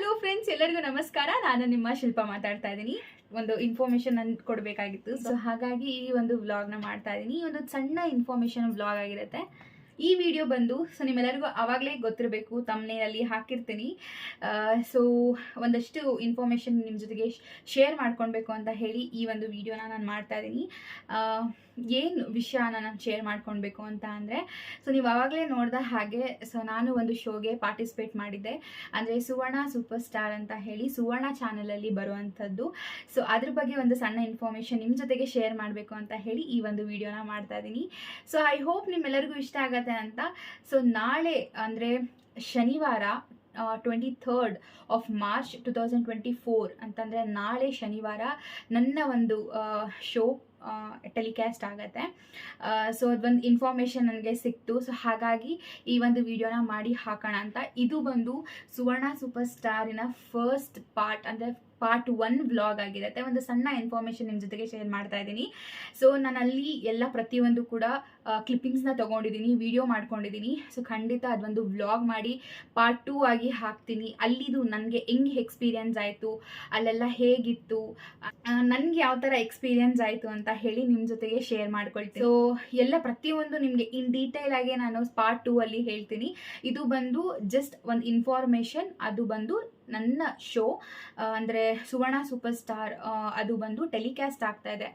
Hello friends, ಎಲ್ಲರಿಗೂ ನಮಸ್ಕಾರ. ನಾನು ನಿಮ್ಮ ಶಿಲ್ಪ ಮಾತಾಡ್ತಾ ಇದ್ದೀನಿ. ಒಂದು ಇನ್ಫಾರ್ಮೇಶನ್ ಕೊಡಬೇಕಾಗಿತ್ತು. ಸೊ ಹಾಗಾಗಿ ಈ ಒಂದು ವ್ಲಾಗ್ನ ಮಾಡ್ತಾ ಇದ್ದೀನಿ. ಈ ಒಂದು ಸಣ್ಣ ಇನ್ಫಾರ್ಮೇಶನ್ ವ್ಲಾಗ್ ಆಗಿರುತ್ತೆ. ಈ ವಿಡಿಯೋ ಬಂದು ನಿಮ್ಮೆಲ್ಲರಿಗೂ ಆವಾಗಲೇ ಗೊತ್ತಿರಬೇಕು, ತಮ್ನೇಲಲ್ಲಿ ಹಾಕಿರ್ತೀನಿ. ಸೊ ಒಂದಷ್ಟು ಇನ್ಫಾರ್ಮೇಷನ್ ನಿಮ್ಮ ಜೊತೆಗೆ ಶೇರ್ ಮಾಡ್ಕೊಳ್ಬೇಕು ಅಂತ ಹೇಳಿ ಈ ಒಂದು ವಿಡಿಯೋನ ನಾನು ಮಾಡ್ತಾ ಇದ್ದೀನಿ. ಏನು ವಿಷಯನ ನಾನು ಶೇರ್ ಮಾಡ್ಕೊಳ್ಬೇಕು ಅಂತ ಅಂದರೆ, ಸೊ ನೀವು ಆವಾಗಲೇ ನೋಡಿದ ಹಾಗೆ ನಾನು ಒಂದು ಶೋಗೆ ಪಾರ್ಟಿಸಿಪೇಟ್ ಮಾಡಿದ್ದೆ. ಅಂದರೆ ಸುವರ್ಣ ಸೂಪರ್ ಸ್ಟಾರ್ ಅಂತ ಹೇಳಿ ಸುವರ್ಣ ಚಾನಲಲ್ಲಿ ಬರುವಂಥದ್ದು. ಸೊ ಅದ್ರ ಬಗ್ಗೆ ಒಂದು ಸಣ್ಣ ಇನ್ಫಾರ್ಮೇಷನ್ ನಿಮ್ಮ ಜೊತೆಗೆ ಶೇರ್ ಮಾಡಬೇಕು ಅಂತ ಹೇಳಿ ಈ ಒಂದು ವಿಡಿಯೋನ ಮಾಡ್ತಾ ಇದ್ದೀನಿ. ಸೊ ಐ ಹೋಪ್ ನಿಮ್ಮೆಲ್ಲರಿಗೂ ಇಷ್ಟ ಆಗತ್ತೆ ಅಂತ. ಸೊ ನಾಳೆ ಅಂದರೆ ಶನಿವಾರ 23rd of March 2024 ಅಂತಂದರೆ ನಾಳೆ ಶನಿವಾರ ನನ್ನ ಒಂದು ಶೋ ಟೆಲಿಕಾಸ್ಟ್ ಆಗುತ್ತೆ. ಸೊ ಅದೊಂದು ಇನ್ಫಾರ್ಮೇಷನ್ ನನಗೆ ಸಿಕ್ತು. ಸೊ ಹಾಗಾಗಿ ಈ ಒಂದು ವಿಡಿಯೋನ ಮಾಡಿ ಹಾಕೋಣ ಅಂತ. ಇದು ಬಂದು ಸುವರ್ಣ ಸೂಪರ್ ಸ್ಟಾರಿನ ಫಸ್ಟ್ ಪಾರ್ಟ್, ಅಂದರೆ ಪಾರ್ಟ್ 1 ವ್ಲಾಗ್ ಆಗಿರುತ್ತೆ. ಒಂದು ಸಣ್ಣ ಇನ್ಫಾರ್ಮೇಷನ್ ನಿಮ್ಮ ಜೊತೆಗೆ ಶೇರ್ ಮಾಡ್ತಾ ಇದ್ದೀನಿ. ಸೊ ನಾನು ಅಲ್ಲಿ ಎಲ್ಲ ಪ್ರತಿಯೊಂದು ಕೂಡ ಕ್ಲಿಪ್ಪಿಂಗ್ಸ್ನ ತೊಗೊಂಡಿದ್ದೀನಿ, ವಿಡಿಯೋ ಮಾಡ್ಕೊಂಡಿದ್ದೀನಿ. ಸೊ ಖಂಡಿತ ಅದೊಂದು ವ್ಲಾಗ್ ಮಾಡಿ ಪಾರ್ಟ್ 2 ಆಗಿ ಹಾಕ್ತೀನಿ. ಅಲ್ಲಿದು ನನಗೆ ಹೆಂಗೆ ಎಕ್ಸ್ಪೀರಿಯನ್ಸ್ ಆಯಿತು, ಅಲ್ಲೆಲ್ಲ ಹೇಗಿತ್ತು, ನನಗೆ ಯಾವ ಥರ ಎಕ್ಸ್ಪೀರಿಯನ್ಸ್ ಆಯಿತು ಅಂತ ಹೇಳಿ ನಿಮ್ಮ ಜೊತೆಗೆ ಶೇರ್ ಮಾಡ್ಕೊಳ್ತೀನಿ. ಸೊ ಎಲ್ಲ ಪ್ರತಿಯೊಂದು ನಿಮಗೆ ಇನ್ ಡೀಟೇಲ್ ಆಗಿ ನಾನು ಪಾರ್ಟ್ 2 ಅಲ್ಲಿ ಹೇಳ್ತೀನಿ. ಇದು ಬಂದು ಜಸ್ಟ್ ಒಂದು ಇನ್ಫಾರ್ಮೇಷನ್. ಅದು ಬಂದು ನನ್ನ ಶೋ ಅಂದರೆ ಸುವರ್ಣ ಸೂಪರ್ ಸ್ಟಾರ್ ಅದು ಬಂದು ಟೆಲಿಕಾಸ್ಟ್ ಆಗ್ತಾ ಇದೆ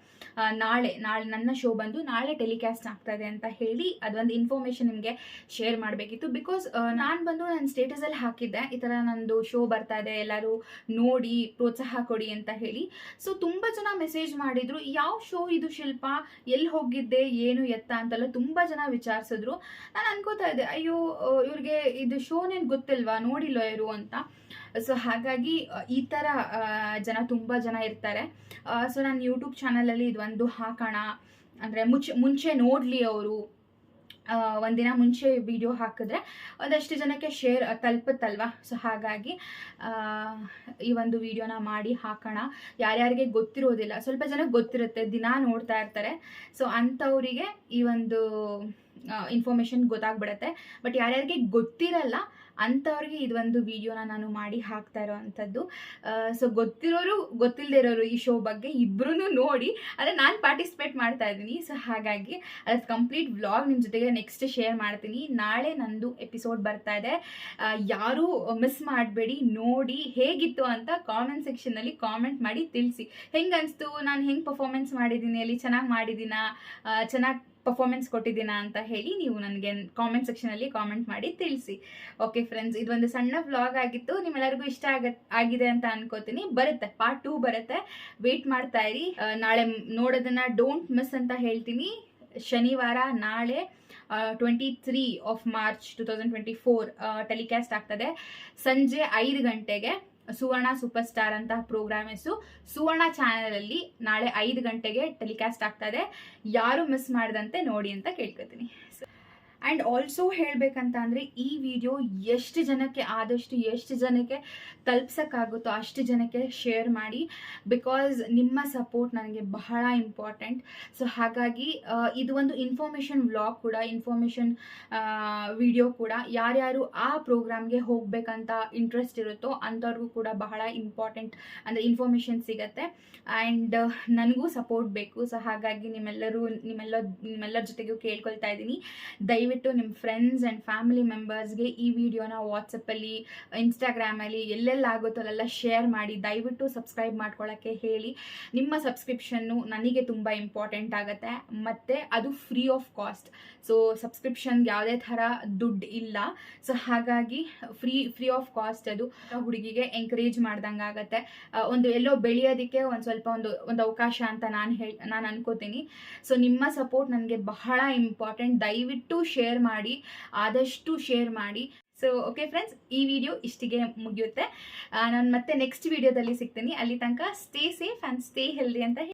ನಾಳೆ. ನನ್ನ ಶೋ ಬಂದು ನಾಳೆ ಟೆಲಿಕಾಸ್ಟ್ ಆಗ್ತಾ ಇದೆ ಅಂತ ಹೇಳಿ ಅದೊಂದು ಇನ್ಫಾರ್ಮೇಷನ್ ನಿಮಗೆ ಶೇರ್ ಮಾಡಬೇಕಿತ್ತು. ಬಿಕಾಸ್ ನಾನು ಬಂದು ನನ್ನ ಸ್ಟೇಟಸಲ್ಲಿ ಹಾಕಿದ್ದೆ, ಈ ಥರ ನಂದು ಶೋ ಬರ್ತಾ ಇದೆ, ಎಲ್ಲರೂ ನೋಡಿ ಪ್ರೋತ್ಸಾಹ ಕೊಡಿ ಅಂತ ಹೇಳಿ. ಸೊ ತುಂಬ ಜನ ಮೆಸೇಜ್ ಮಾಡಿದ್ರು, ಯಾವ ಶೋ ಇದು ಶಿಲ್ಪ, ಎಲ್ಲಿ ಹೋಗಿದ್ದೆ, ಏನು ಎತ್ತ ಅಂತೆಲ್ಲ ತುಂಬ ಜನ ವಿಚಾರಿಸಿದ್ರು. ನಾನು ಅನ್ಕೋತಾ ಇದ್ದೆ, ಅಯ್ಯೋ ಇವ್ರಿಗೆ ಇದು ಶೋನೇನು ಗೊತ್ತಿಲ್ವಾ, ನೋಡಿಲ್ವ ಇವರು ಅಂತ. ಸೊ ಹಾಗಾಗಿ ಈ ಥರ ತುಂಬ ಜನ ಇರ್ತಾರೆ. ಸೊ ನಾನು ಯೂಟ್ಯೂಬ್ ಚಾನಲಲ್ಲಿ ಇದೊಂದು ಹಾಕೋಣ ಅಂದರೆ ಮುಂಚೆ ನೋಡಲಿ ಅವರು, ಒಂದಿನ ಮುಂಚೆ ವಿಡಿಯೋ ಹಾಕಿದ್ರೆ ಒಂದಷ್ಟು ಜನಕ್ಕೆ ಶೇರ್ ತಲುಪುತ್ತಲ್ವ. ಸೊ ಹಾಗಾಗಿ ಈ ಒಂದು ವಿಡಿಯೋನ ಮಾಡಿ ಹಾಕೋಣ. ಯಾರ್ಯಾರಿಗೆ ಗೊತ್ತಿರೋದಿಲ್ಲ, ಸ್ವಲ್ಪ ಜನಕ್ಕೆ ಗೊತ್ತಿರುತ್ತೆ, ದಿನ ನೋಡ್ತಾ ಇರ್ತಾರೆ. ಸೊ ಅಂಥವರಿಗೆ ಈ ಒಂದು ಇನ್ಫಾರ್ಮೇಷನ್ ಗೊತ್ತಾಗ್ಬಿಡತ್ತೆ. ಬಟ್ ಯಾರ್ಯಾರಿಗೆ ಗೊತ್ತಿರಲ್ಲ ಅಂಥವ್ರಿಗೆ ಇದೊಂದು ವಿಡಿಯೋನ ನಾನು ಮಾಡಿ ಹಾಕ್ತಾ ಇರೋ ಅಂಥದ್ದು. ಸೊ ಗೊತ್ತಿರೋರು ಗೊತ್ತಿಲ್ಲದೆ ಇರೋರು ಈ ಶೋ ಬಗ್ಗೆ ಇಬ್ಬರೂ ನೋಡಿ, ಅಂದರೆ ನಾನು ಪಾರ್ಟಿಸಿಪೇಟ್ ಮಾಡ್ತಾ ಇದ್ದೀನಿ. ಸೊ ಹಾಗಾಗಿ ಅದು ಕಂಪ್ಲೀಟ್ ವ್ಲಾಗ್ ನಿಮ್ಮ ಜೊತೆಗೆ ನೆಕ್ಸ್ಟ್ ಶೇರ್ ಮಾಡ್ತೀನಿ. ನಾಳೆ ನಂದು ಎಪಿಸೋಡ್ ಬರ್ತಾ ಇದೆ, ಯಾರೂ ಮಿಸ್ ಮಾಡಬೇಡಿ, ನೋಡಿ ಹೇಗಿತ್ತು ಅಂತ ಕಾಮೆಂಟ್ ಸೆಕ್ಷನಲ್ಲಿ ಕಾಮೆಂಟ್ ಮಾಡಿ ತಿಳಿಸಿ. ಹೆಂಗೆ ಅನಿಸ್ತು, ನಾನು ಹೆಂಗೆ ಪರ್ಫಾರ್ಮೆನ್ಸ್ ಮಾಡಿದ್ದೀನಿ, ಅಲ್ಲಿ ಚೆನ್ನಾಗಿ ಮಾಡಿದ್ದೀನಾ, ಚೆನ್ನಾಗಿ ಪರ್ಫಾರ್ಮೆನ್ಸ್ ಕೊಟ್ಟಿದ್ದೀನಾ ಅಂತ ಹೇಳಿ ನೀವು ನನಗೆ ಕಾಮೆಂಟ್ ಸೆಕ್ಷನಲ್ಲಿ ಕಾಮೆಂಟ್ ಮಾಡಿ ತಿಳಿಸಿ. ಓಕೆ ಫ್ರೆಂಡ್ಸ್, ಇದೊಂದು ಸಣ್ಣ ವ್ಲಾಗ್ ಆಗಿತ್ತು. ನಿಮ್ಮೆಲ್ಲರಿಗೂ ಇಷ್ಟ ಆಗಿದೆ ಅಂತ ಅನ್ಕೋತೀನಿ. ಬರುತ್ತೆ ಪಾರ್ಟ್ 2 ಬರುತ್ತೆ, ವೇಟ್ ಮಾಡ್ತಾ ಇರಿ. ನಾಳೆ ನೋಡೋದನ್ನ ಡೋಂಟ್ ಮಿಸ್ ಅಂತ ಹೇಳ್ತೀನಿ. ಶನಿವಾರ ನಾಳೆ 23 of March 2024 ಟೆಲಿಕಾಸ್ಟ್ ಆಗ್ತದೆ ಸಂಜೆ 5 ಗಂಟೆಗೆ. ಸುವರ್ಣ ಸೂಪರ್ ಸ್ಟಾರ್ ಅಂತ ಪ್ರೋಗ್ರಾಮ್ ಹೆಸರು ಸುವರ್ಣ ಚಾನಲಲ್ಲಿ ನಾಳೆ 5 ಗಂಟೆಗೆ ಟೆಲಿಕಾಸ್ಟ್ ಆಗ್ತಾ ಇದೆ. ಯಾರು ಮಿಸ್ ಮಾಡದಂತೆ ನೋಡಿ ಅಂತ ಕೇಳ್ಕೊತೀನಿ. ಆ್ಯಂಡ್ ಆಲ್ಸೋ ಹೇಳಬೇಕಂತ ಅಂದರೆ ಈ ವಿಡಿಯೋ ಎಷ್ಟು ಜನಕ್ಕೆ ಆದಷ್ಟು ಎಷ್ಟು ಜನಕ್ಕೆ ತಲುಪ್ಸೋಕ್ಕಾಗುತ್ತೋ ಅಷ್ಟು ಜನಕ್ಕೆ ಶೇರ್ ಮಾಡಿ. ಬಿಕಾಸ್ ನಿಮ್ಮ ಸಪೋರ್ಟ್ ನನಗೆ ಬಹಳ ಇಂಪಾರ್ಟೆಂಟ್. ಸೊ ಹಾಗಾಗಿ ಇದು ಒಂದು ಇನ್ಫಾರ್ಮೇಷನ್ ವ್ಲಾಗ್ ಕೂಡ, ಇನ್ಫಾರ್ಮೇಷನ್ ವಿಡಿಯೋ ಕೂಡ. ಯಾರ್ಯಾರು ಆ ಪ್ರೋಗ್ರಾಮ್ಗೆ ಹೋಗಬೇಕಂತ ಇಂಟ್ರೆಸ್ಟ್ ಇರುತ್ತೋ ಅಂಥವ್ರಿಗೂ ಕೂಡ ಬಹಳ ಇಂಪಾರ್ಟೆಂಟ್ ಅಂದರೆ ಇನ್ಫಾರ್ಮೇಷನ್ ಸಿಗತ್ತೆ. ಆ್ಯಂಡ್ ನನಗೂ ಸಪೋರ್ಟ್ ಬೇಕು. ಸೊ ಹಾಗಾಗಿ ನಿಮ್ಮೆಲ್ಲರ ಜೊತೆಗೂ ಕೇಳ್ಕೊಳ್ತಾ ಇದ್ದೀನಿ, ದಯವಿಟ್ಟು ನಿಮ್ಮ ಫ್ರೆಂಡ್ಸ್ ಆ್ಯಂಡ್ ಫ್ಯಾಮಿಲಿ ಮೆಂಬರ್ಸ್ಗೆ ಈ ವಿಡಿಯೋನ ವಾಟ್ಸಪ್ಪಲ್ಲಿ, ಇನ್ಸ್ಟಾಗ್ರಾಮಲ್ಲಿ ಎಲ್ಲೆಲ್ಲಾಗುತ್ತೋ ಅಲ್ಲೆಲ್ಲ ಶೇರ್ ಮಾಡಿ. ದಯವಿಟ್ಟು ಸಬ್ಸ್ಕ್ರೈಬ್ ಮಾಡ್ಕೊಳ್ಳೋಕ್ಕೆ ಹೇಳಿ. ನಿಮ್ಮ ಸಬ್ಸ್ಕ್ರಿಪ್ಷನ್ನು ನನಗೆ ತುಂಬ ಇಂಪಾರ್ಟೆಂಟ್ ಆಗುತ್ತೆ, ಮತ್ತು ಅದು ಫ್ರೀ ಆಫ್ ಕಾಸ್ಟ್. ಸೊ ಸಬ್ಸ್ಕ್ರಿಪ್ಷನ್ಗೆ ಯಾವುದೇ ಥರ ದುಡ್ಡು ಇಲ್ಲ. ಸೊ ಹಾಗಾಗಿ ಫ್ರೀ ಆಫ್ ಕಾಸ್ಟ್. ಅದು ಹುಡುಗಿಗೆ ಎಂಕರೇಜ್ ಮಾಡ್ದಂಗೆ ಆಗುತ್ತೆ, ಒಂದು ಎಲ್ಲೋ ಬೆಳೆಯೋದಕ್ಕೆ ಒಂದು ಅವಕಾಶ ಅಂತ ನಾನು ಅನ್ಕೋತೀನಿ. ಸೊ ನಿಮ್ಮ ಸಪೋರ್ಟ್ ನನಗೆ ಬಹಳ ಇಂಪಾರ್ಟೆಂಟ್. ದಯವಿಟ್ಟು ಶೇರ್ ಮಾಡಿ, ಆದಷ್ಟು ಶೇರ್ ಮಾಡಿ. ಸೊ ಓಕೆ ಫ್ರೆಂಡ್ಸ್, ಈ ವಿಡಿಯೋ ಇಷ್ಟಿಗೆ ಮುಗಿಯುತ್ತೆ. ನಾನು ಮತ್ತೆ ನೆಕ್ಸ್ಟ್ ವಿಡಿಯೋದಲ್ಲಿ ಸಿಗ್ತೀನಿ. ಅಲ್ಲಿ ತನಕ stay safe and stay healthy ಅಂತ